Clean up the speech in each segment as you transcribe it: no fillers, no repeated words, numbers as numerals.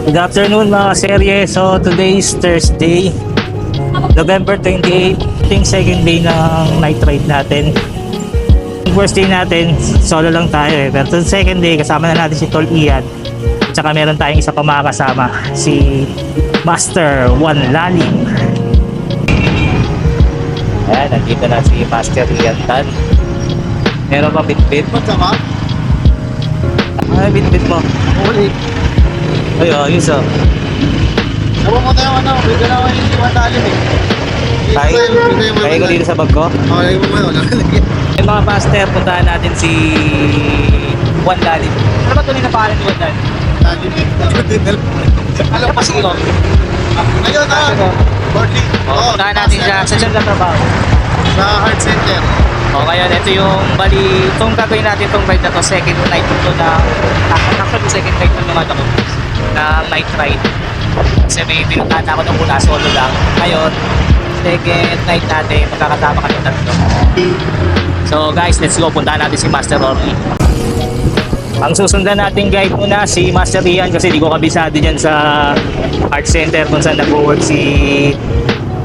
Good afternoon mga serye. So today is Thursday, November 28, yung second day ng night ride natin. Yung first day natin, solo lang tayo eh. Pero yung second day, kasama na natin si Tol Ian. At saka meron tayong isa pa makakasama, si Master One Lalim. Ayan, nandito na si Master Ian Tan. Meron pa bitbit? Masama? Ay, bitbit mo. Ulit. Ay, ayos ah. Sabi mo tayo ano, may ganawa yung matalim eh. Kaya ko dito sa bag ko. Oo, lagay mo mo yun. Yung mga master, puntahan natin si Juan Lalim. Ano ba tuloy na pangalan ni Juan Lalim? Talim eh. Alam pa siguro. Ngayon na, Bordy. Puntahan natin siya. Sa siyang katrabaho. Sa Heart Center. O ngayon, ito yung bali, itong gagawin natin itong ride na to, second night ito na, actually second night ito naman ako, na night ride. Kasi may pinuntahan ako nung una, solo lang. Ngayon, second night natin, magkakasama kami tatlo. So guys, let's go, puntahan natin si Master Orly. Ang susundan natin guide muna si Master Ian kasi di ko kabisado dyan sa Art Center kung saan nag-work si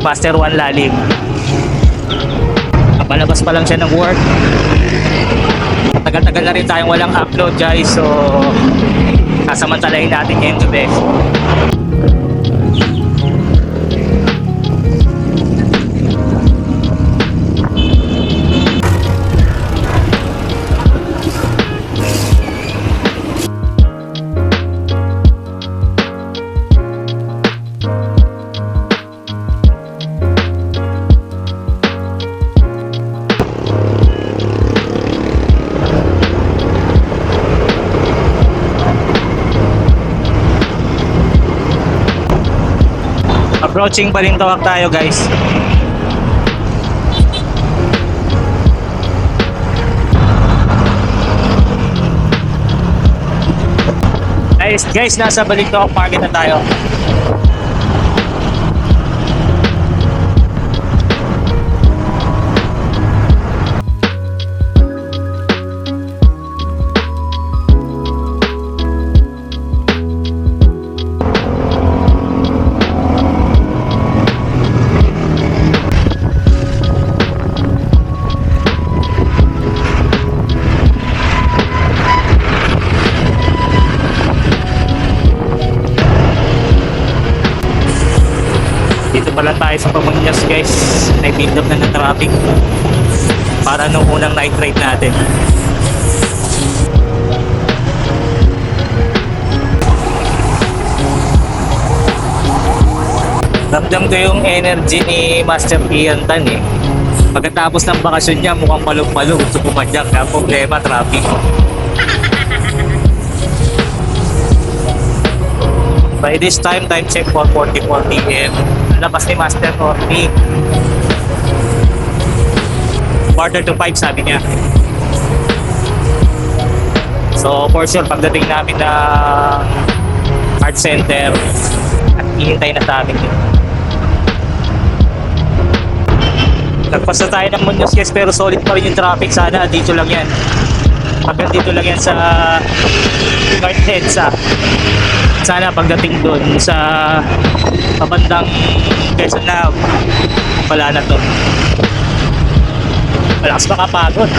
Master One Lalim. Palabas pa lang siya ng work. Tagal-tagal na rin tayong walang upload guys, so sasamantalahin natin ngayong gabi. Approaching Balintawak tayo guys. Guys, nasa Balintawak Market na tayo. Dito pala tayo sa Pamunyas guys. Nag-build up na ng traffic para nung unang night ride natin. Ramdam ko yung energy ni Master Ian Tan eh. Pagkatapos ng bakasyon niya mukhang palong-palong, gusto pumadyak na problema traffic. By this time check 4:44 PM. Labas ni Master Orly. Quarter to 5 sabi niya. So for sure pagdating namin na Art Center at hihintay na sa amin yun. Nagpas na tayo ng Muñoz guys pero solid pa rin yung traffic. Sana dito lang yan. Hanggang dito lang yan sa North EDSA. Sana pagdating doon sa kabandang Quezon na wala na to. Malakas makapagod.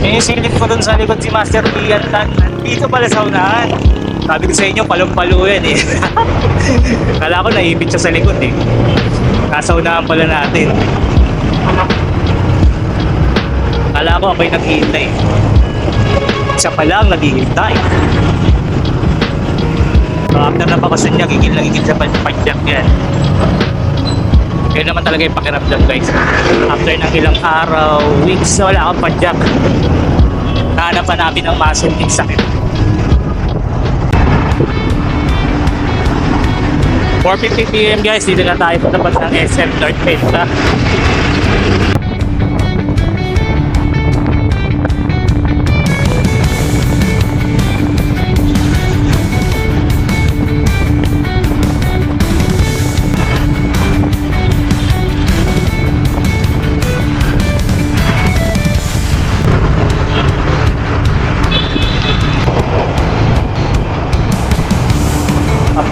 May silip ko doon sa likod si Master Ian Tan. Dito pala sa unahan. Sabi ko sa inyo, palong-palo yan eh. Kala ko naipit siya sa likod eh. Nasa unahan pala natin. Kala ko ako'y naghihintay. Siya pa lang naghihintay. So after na bakasyon niya, gigil na gigil sa pag-jack yan. Kaya naman talaga yung pakiramdam guys. After ng ilang araw, weeks na wala akong pag-jack. Nahanapan namin ang muscle din sakit. 4:50 PM guys, dito na tayo sa tapat ng SM North EDSA.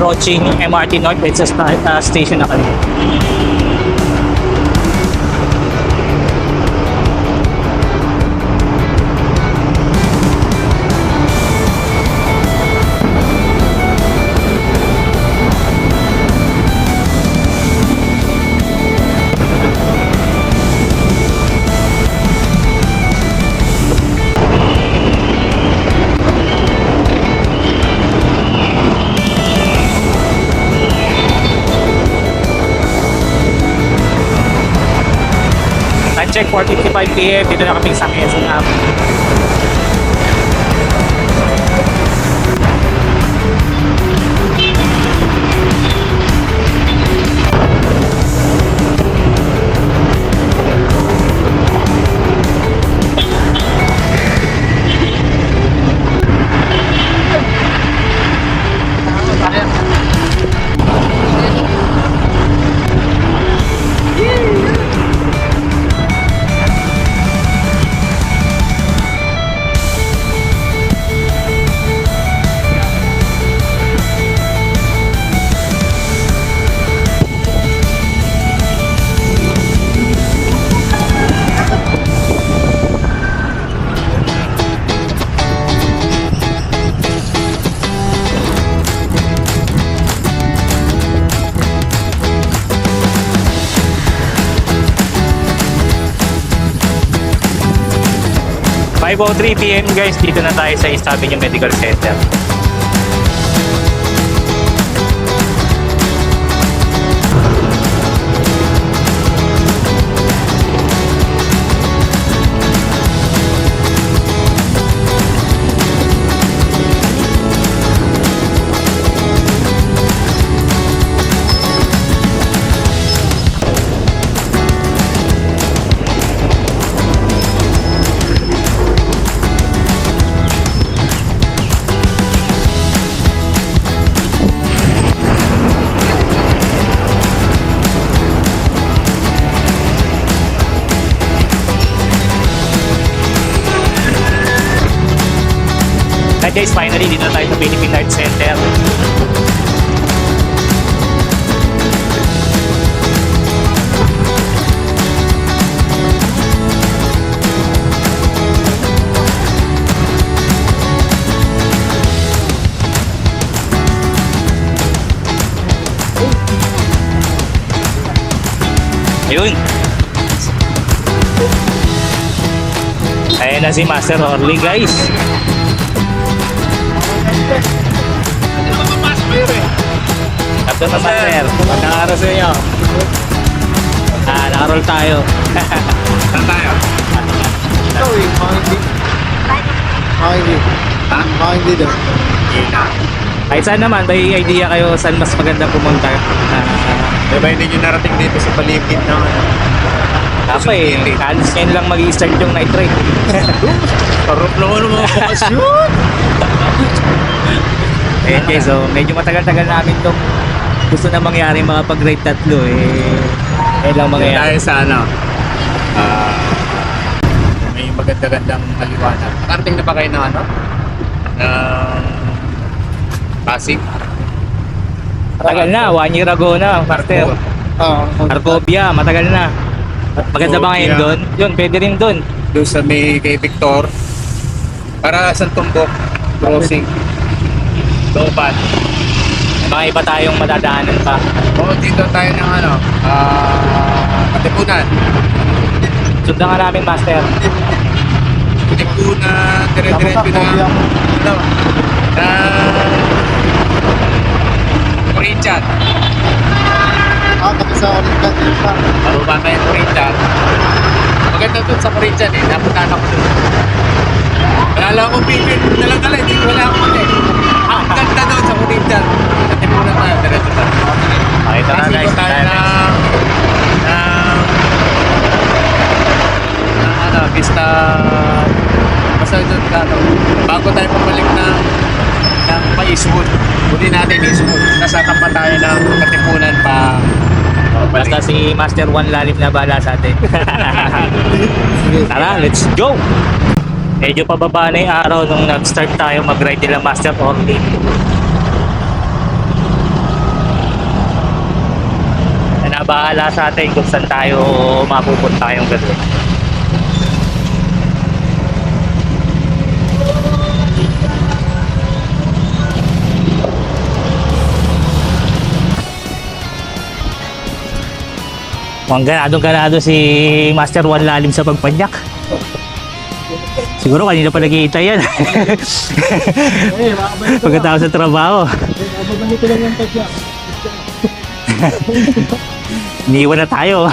approaching MRT North Edsa station na kami. Time check 4:55 PM. Dito na kami sa Quezon Ave. .3 PM guys, dito na tayo sa East Avenue Medical Center. At guys, finally, dito na tayo sa Philippine Arts Center. Ayun. Ayan na si Master Orly guys. Tapos na Master. Magandang araw sa inyo. Nakaroll tayo. Saan tayo? Ito eh, makindi. Makindi. Ha? Makindi daw. Kahit saan naman, may idea kayo saan mas maganda pumunta. Diba hindi nyo narating dito sa paligid ng Ako eh, halos ngayon lang mag-i-start yung night ride. Parang naman ng mga bakasyon. Ayun guys, so medyo matagal-tagal namin itong gusto na mangyari mga pag-ride tatlo eh lang mangyayari. Dahil sa ano, may maganda-gandang maliwanag. Nakarating na ba kayo ng ano? Ng Pasig? Matagal na, 1 year ago na, Master. Arcovia, matagal na. Maganda ba ngayon doon? Yun, pwede rin doon. Doon sa may kay Victor. Para sa Tumbok crossing. Dopat. Mga iba tayong madadaanan pa. O dito tayo ng ano, Katipunan. Sundan ka namin, Master. Katipunan, dire-diretso na ano, na Corinthian. Tapos sa Olingan din pa. Bababa tayo Corinthian. Maganda doon sa Corinthian eh, napuntahan ako doon. Wala lang akong pipin, dala-dala, hindi wala akong eh. Ang ganda doon sa Corinthian. Katipunan tayo, diretso tayo. Pakita na guys, tayo ng ano, Vista, basta doon ka, no? Bago tayo pabalik ng Eastwood. Huli natin Eastwood. Nasa tapat tayo ng Katipunan pa. Basta si Master One Lalim na bala sa atin. Tara, let's go! Medyo pababa na yung araw nung nag-start tayo mag-ride nila Master Orly. na bahala sa atin kung saan tayo mapupunta yung gabi. Mukhang ganado si Master Juan Lalim sa pagpanyak. Siguro kanina pa nag-iintay yan. Pagkatapos sa trabaho. Babalik ko lang yung tagya. Iniwan na tayo.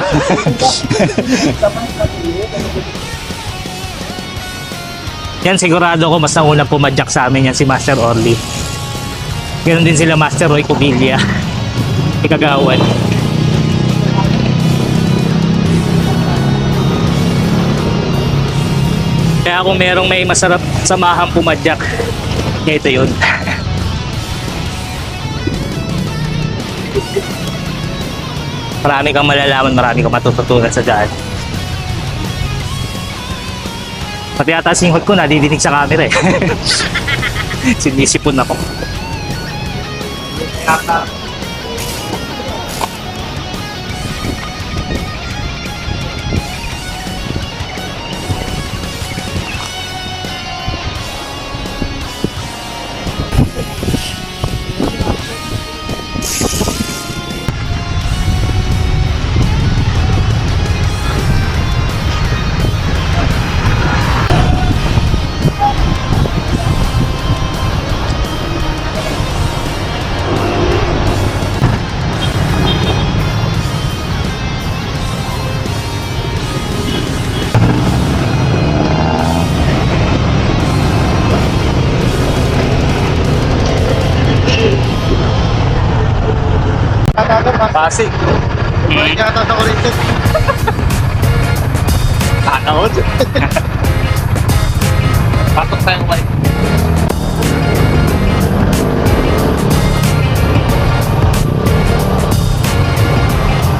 Yan, sigurado ko mas naunang pumadyak sa amin yan si Master Orly. Ganon din sila Master Roy Cubilla. Ikagawan. Kaya kung merong may masarap samahang pumadyak, ito yun. Marami kang malalaman, marami kang matututunan sa daan. Pati ata singhot ko nadidinig sa camera eh. Sinisipon ako. Pasig. Balik yata sa Corinthians. Tanaod. Pasok tayong balik.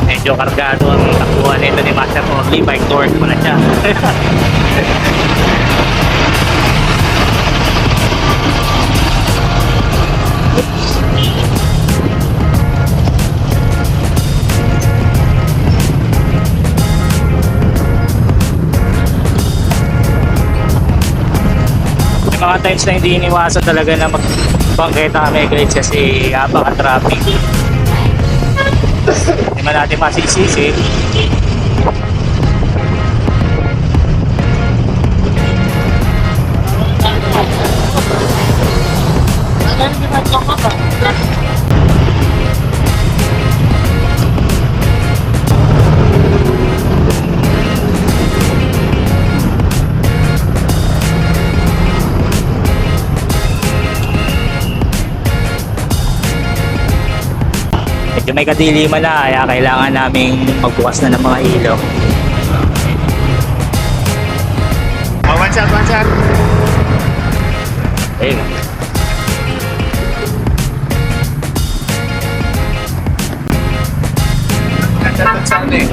Medyo kargado ang takbuhan nito ni Master Orly. Bike tour ko na siya. Mga times na hindi iniwasan talaga na magbangketa kami guys kasi napaka-traffic. Hindi man natin masisisi. Medyo may kadiliman na kaya kailangan naming magbukas na ng mga ilaw. One shot, one shot. Ayun. Ganda ng sound eh.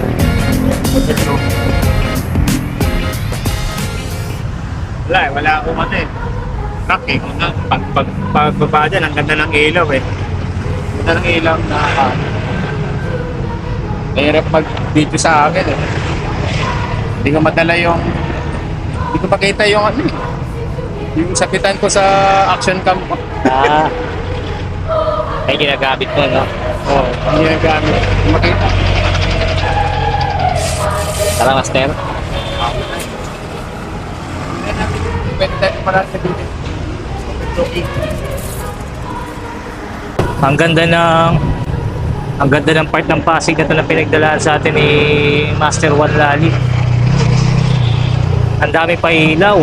Wala akong ano eh. Truck eh. Pagbaba dyan, ang ganda ng ilaw eh. Ganda ng ilaw na mahirap mag-video sa akin eh. Hindi ko madala yung hindi ko makita yung ano eh. Yung sapitan ko sa action cam ko. Ay ginagamit mo, no? Oo, hindi nagamit. Hindi makita. Tara, Master. Pwede tayo marami sa dito. Ang ganda ng part ng Pasig na ito na pinagdalaan sa atin ni Master Juan Lalim. Ang dami pa ilaw.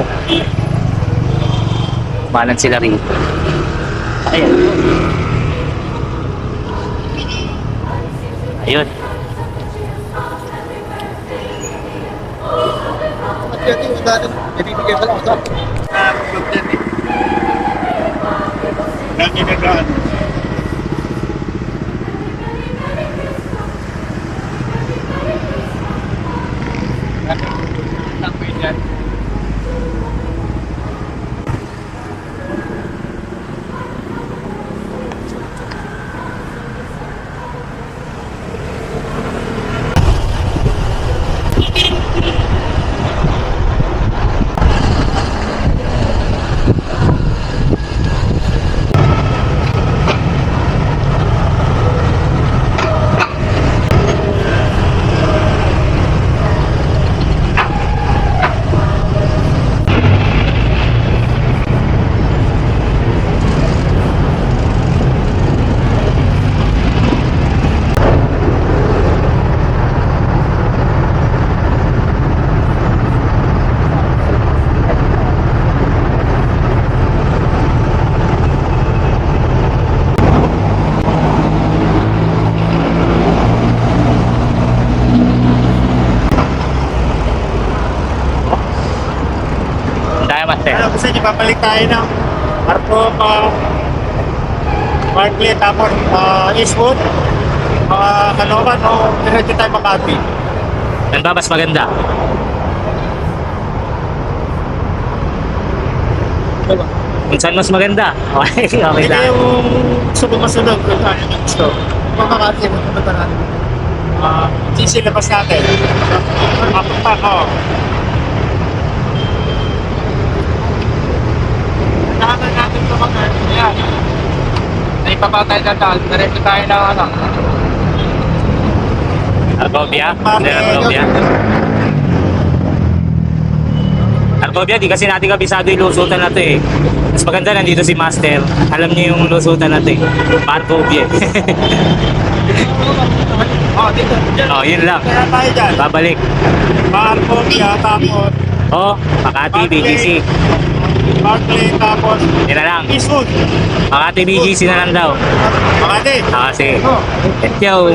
Manan sila rito. Ayan. Ayun. At yan yung dati, nabibigay ka lang sa Lang ginagaan. babalik tayo ng Marco, Barclay, tapos Eastwood, Kalokan, o diretso tayo Makati. Ano ba mas maganda? Diba? Kung saan mas maganda? Okay, okay Hindi lang. yung sunod-masunod kung tayo ng gusto. Makakati mo ito ba natin? Sisilabas natin. Papunta ko. Nakakal natin ito mga yan. Naipapaw tayo na dahil. Diretso tayo ng ano. Arbobia? Hindi, Arbobia. Arbobia, di kasi natin kabisado yung lusutan na to eh. Mas maganda, nandito si Master. Alam niyo yung lusutan na to eh. Arbobia. Oh, dito. Diyan. Oh, yun lang. Kaya tayo dyan. Babalik. Marco, tapos Oh, Makati, BGC. Barclay, tapos Yan na lang. Eastwood. Makati, BGC na lang daw. Makati. Ah, kasi. Let's go.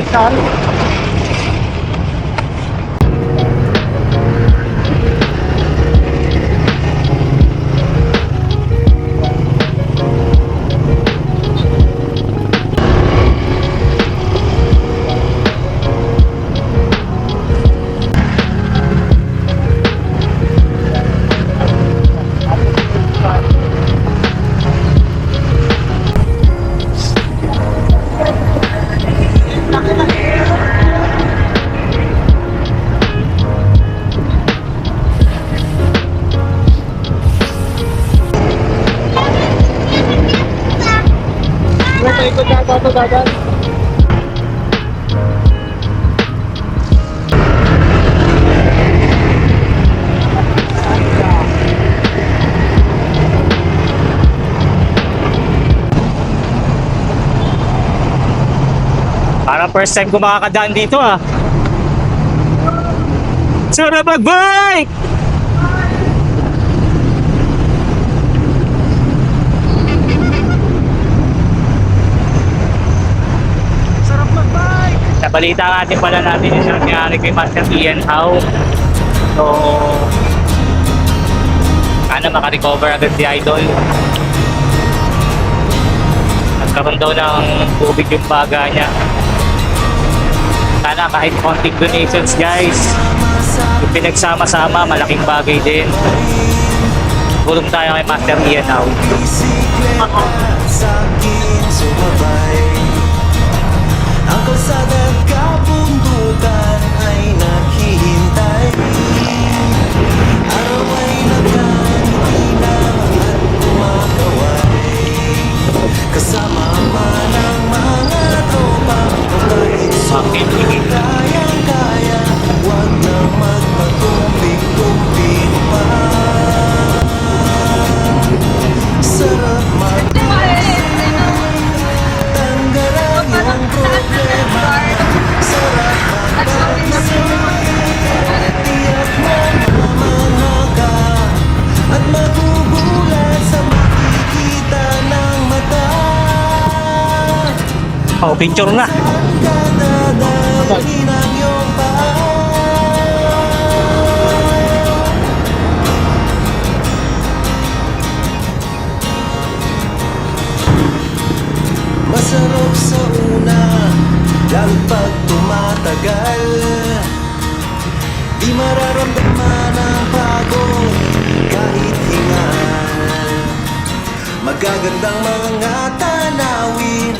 Ano pa ikot yata ito, Dadan? Parang first time ko makakadaan dito ah. Sarap mag-bike! Sarap mag-bike! Nabalita natin pala natin yung nangyari kay Master Ian Howe. So, sana makarecover agad si Idol. Nagkaroon daw ng tubig yung baga niya. Sana kahit konting donations guys. Yung pinagsama-sama, malaking bagay din. Tulong tayo kay Master Ian Howe. Sa'kin sumabay. Ang kalsada at kabundukan ay naghihintay. Araw ay nagkangiti na at kumakaway. Kasama man ang mga tropa, kahit Okay. kayang-kaya, huwag na magpatumpik-tumpik pa. Sarap tanggalan yung problema. Sarap tiyak mo mamamaka at magugulat sa makikita ng mata. Oh, picture na. Saan ka dadalhin ang iyong paa? Masarap sa una, lalo pag tumatagal. Di mararamdaman ang pagod kahit hingal. Magagandang mga tanawin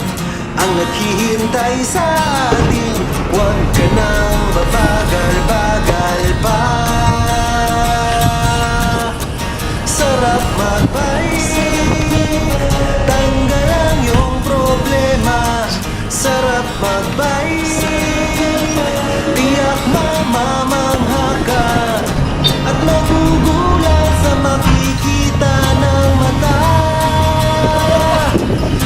ang naghihintay sa atin. Huwag ka nang babagal-bagal pa. Sarap mag-bike, tanggal ang iyong problema. Sarap mag-bike, tiyak mamamangha ka at magugulat sa makikita ng mata.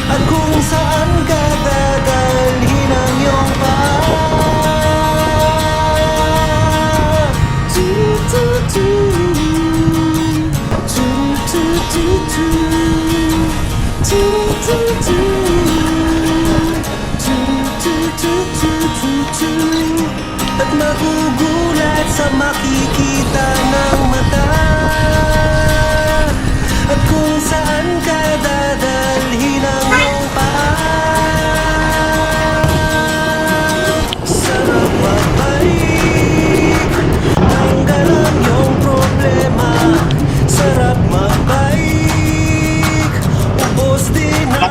At kung saan ka dadalhin ang iyong paa. At magugulat sa makikita ng mata. At kung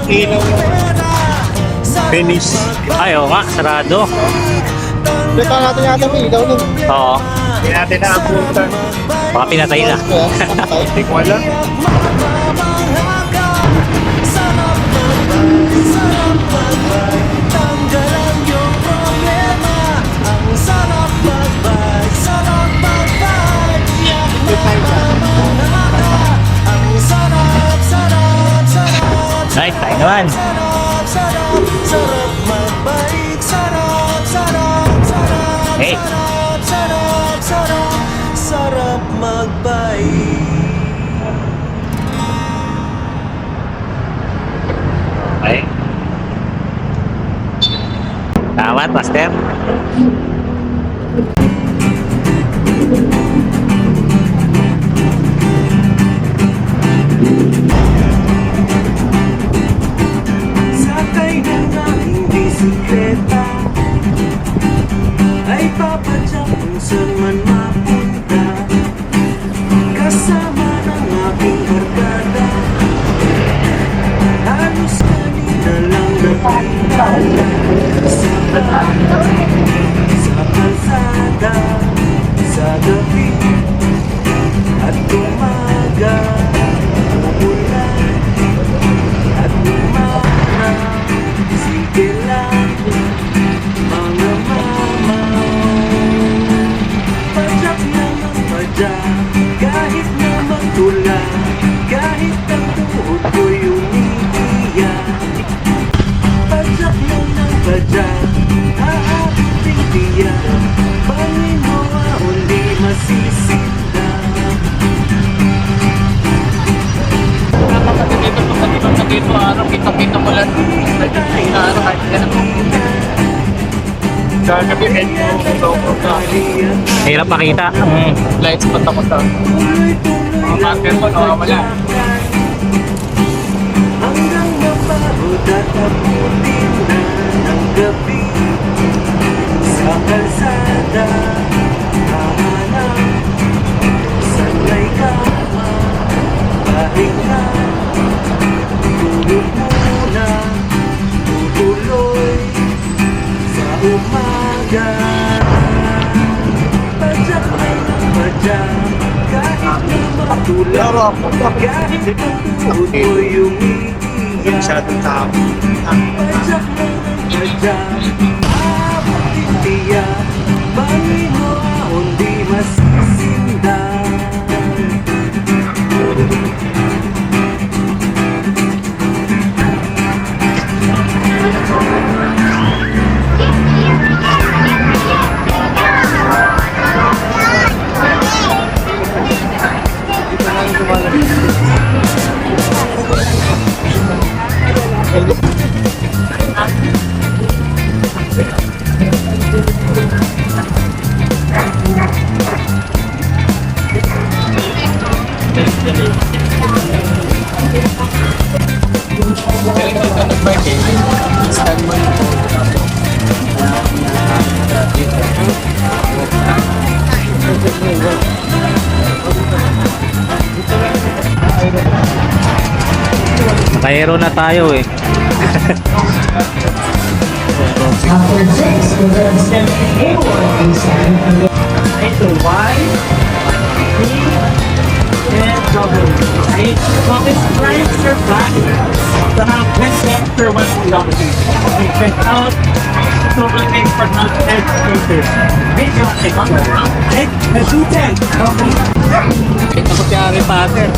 ilaw yung finish. Ay, oo nga, sarado. Dito natin yata may ilaw nun. Oo, Hindi natin naabutan. baka pinatay na. Kaya, patay. Hindi ko alam. Tanggalan yung problema. Ang sarap magbike, sarap magbike. Yak na mamangaka. Ang sarap, sarap, sarap. Nice, tayo naman. Sarap, sarap, sarap magbike. Sarap, sarap, sarap. Hey. Sarap, sarap, sarap. Sarap magbike. Okay. Salamat, Master. Sakay ng aking bisikleta ay papadyak kung saan man mapunta. Kasama ng aking barkada, halos kanina lang nakita. Sa kalsada, sa gabi at umaga, umulan at umara. Sige lang, mga mamaw. Padyak lang ang padyak, kahit na magtula, kahit ang tuhod ko'y umiiyak. Padyak lang ang padyak, aabuting tiyak. Bangin mo hindi masisinda. Kapag dito, pag dito araw, kita-kita mo lang. Araw, kahit ganun. Gagabi head mo. Hirap makita. Lights pa tapos na. Mga marker mo, nakawala. Hanggang mapagod at abutin na ng gabi. Sa kalsada, hahanap. Sanay kama, pahinga. Tulog muna, tutuloy sa umaga. Padyak ay ng padyak, kahit na matulog, kahit ang tuhod ko'y umiiyak. Masyadong tao. Padyak na ng padyak, aabutin tiyak. Bangin mo hindi masisindan. Stand mo yung Naka-aero na tayo eh. After 6, we're going to step A1, A7, Y, B, and W. Right? Focus right your back. So now, let's after 1 kilometer. Okay, press out. So we'll make for not 10 meters. Make your take on the ground. Okay? Let's do 10. Okay. Kita ko si Harry Potter.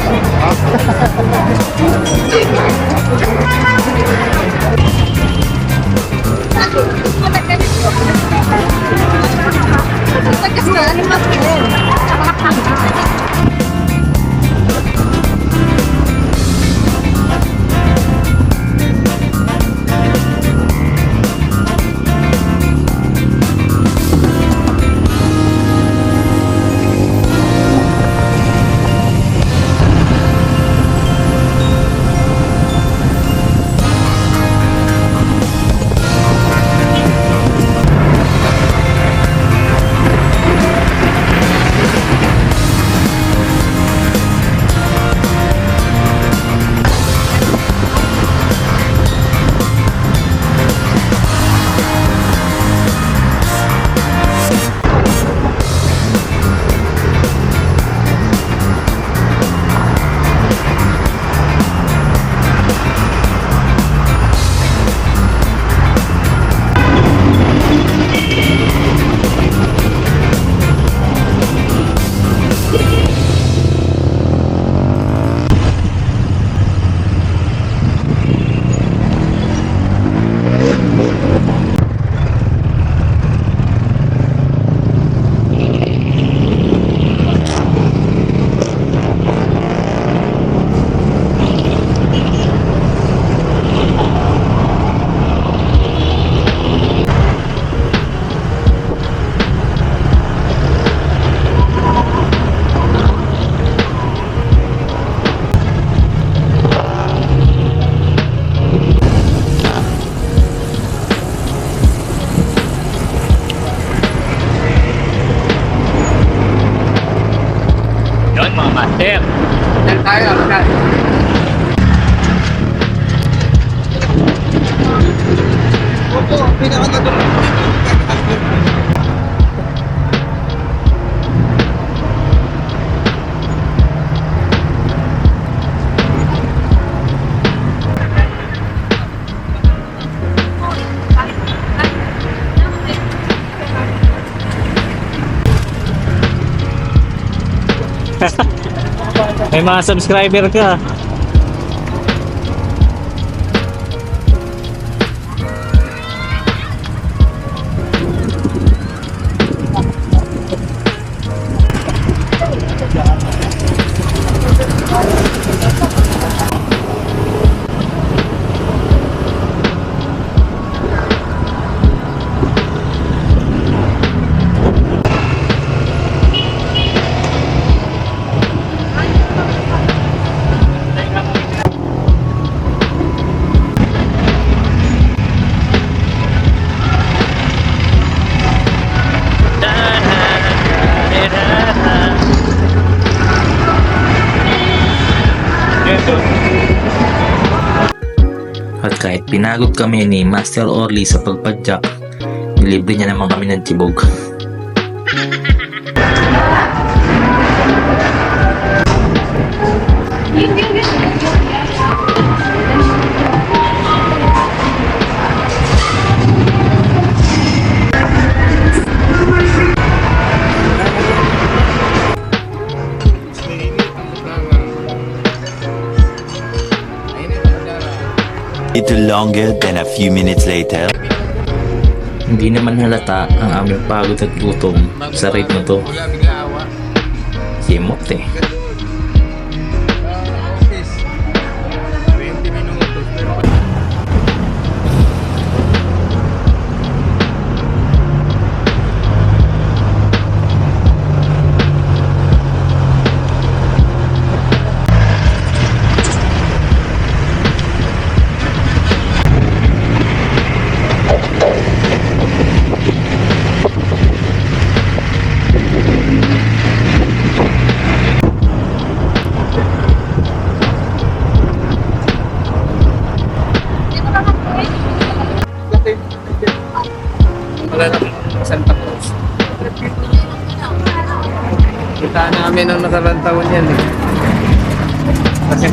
May mga subscriber ka. At kahit pinagod kami ni Master Orly sa pagpadyak, nilibre niya naman kami ng tibog. Little longer than a few minutes later. Hindi naman halata ang aming pagod at gutom sa ride na to. Wala bigla awa. Simot eh. Office. 20 minutos. Pero wala na Santa Cruz. Kita namin ang nakarang taon yan eh. Kasi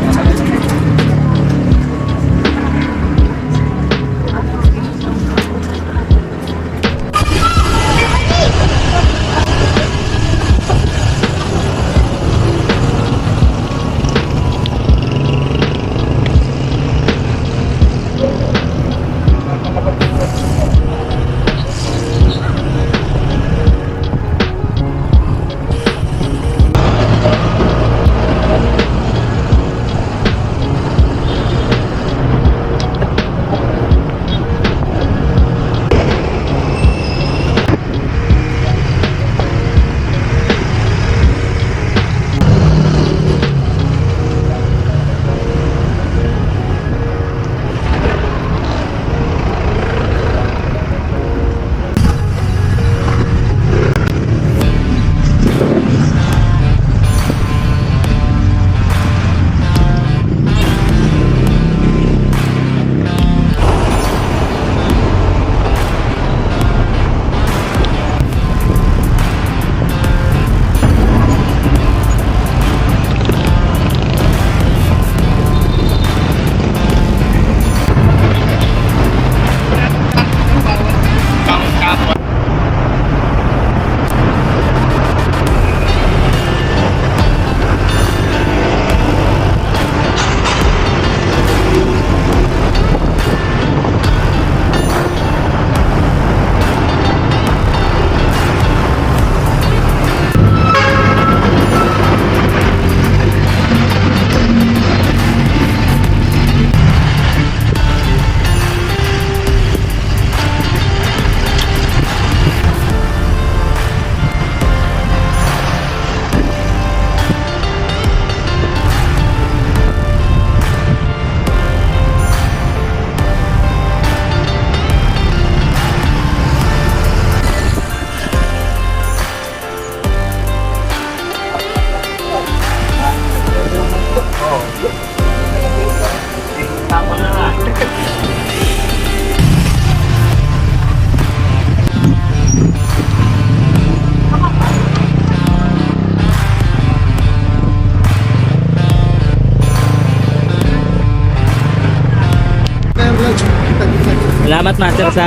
Salamat master sa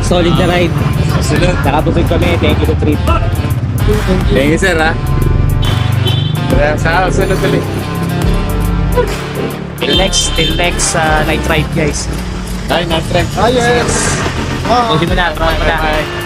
solid na ride. Sunod. Nakabusog kami. Thank you to treat. Thank you, sir, ha? Sa sunod ulit. Till next night ride guys. Ay, na-trend. Ah, yes. Ah, Usin mo na. Bye, bye.